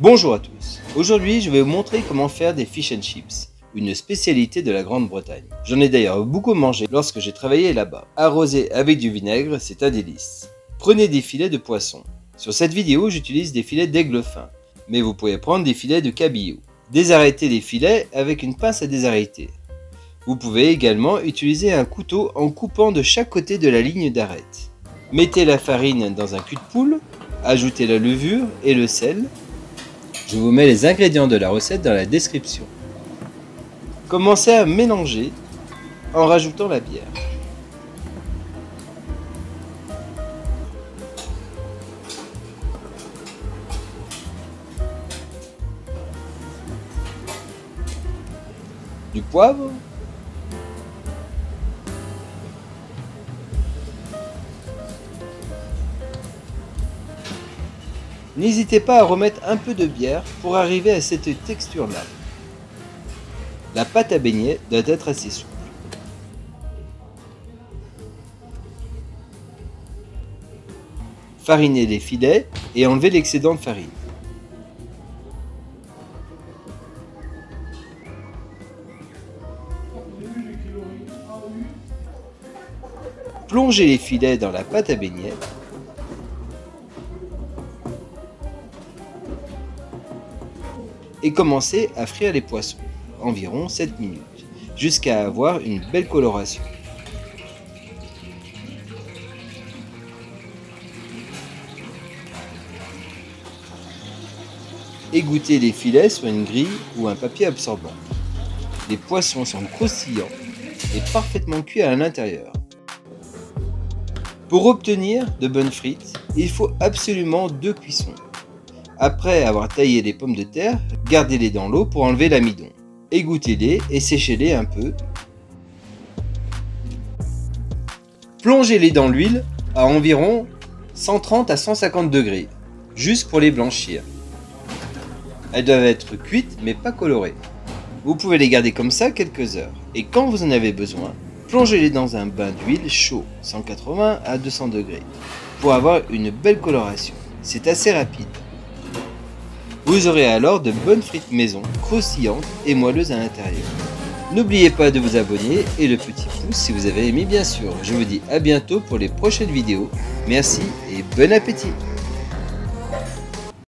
Bonjour à tous, aujourd'hui je vais vous montrer comment faire des fish and chips, une spécialité de la Grande-Bretagne. J'en ai d'ailleurs beaucoup mangé lorsque j'ai travaillé là-bas. Arrosé avec du vinaigre, c'est un délice. Prenez des filets de poisson. Sur cette vidéo, j'utilise des filets d'aigle fin, mais vous pouvez prendre des filets de cabillaud. Désarrêtez les filets avec une pince à désarrêter. Vous pouvez également utiliser un couteau en coupant de chaque côté de la ligne d'arête. Mettez la farine dans un cul de poule, ajoutez la levure et le sel. Je vous mets les ingrédients de la recette dans la description. Commencez à mélanger en rajoutant la bière. Du poivre. N'hésitez pas à remettre un peu de bière pour arriver à cette texture-là. La pâte à beignets doit être assez souple. Farinez les filets et enlevez l'excédent de farine. Plongez les filets dans la pâte à beignets. Et commencez à frire les poissons, environ 7 minutes, jusqu'à avoir une belle coloration. Égouttez les filets sur une grille ou un papier absorbant. Les poissons sont croustillants et parfaitement cuits à l'intérieur. Pour obtenir de bonnes frites, il faut absolument 2 cuissons. Après avoir taillé les pommes de terre, gardez-les dans l'eau pour enlever l'amidon. Égouttez-les et séchez-les un peu. Plongez-les dans l'huile à environ 130 à 150 degrés, juste pour les blanchir. Elles doivent être cuites mais pas colorées. Vous pouvez les garder comme ça quelques heures. Et quand vous en avez besoin, plongez-les dans un bain d'huile chaud, 180 à 200 degrés, pour avoir une belle coloration. C'est assez rapide. Vous aurez alors de bonnes frites maison, croustillantes et moelleuses à l'intérieur. N'oubliez pas de vous abonner et le petit pouce si vous avez aimé bien sûr. Je vous dis à bientôt pour les prochaines vidéos. Merci et bon appétit!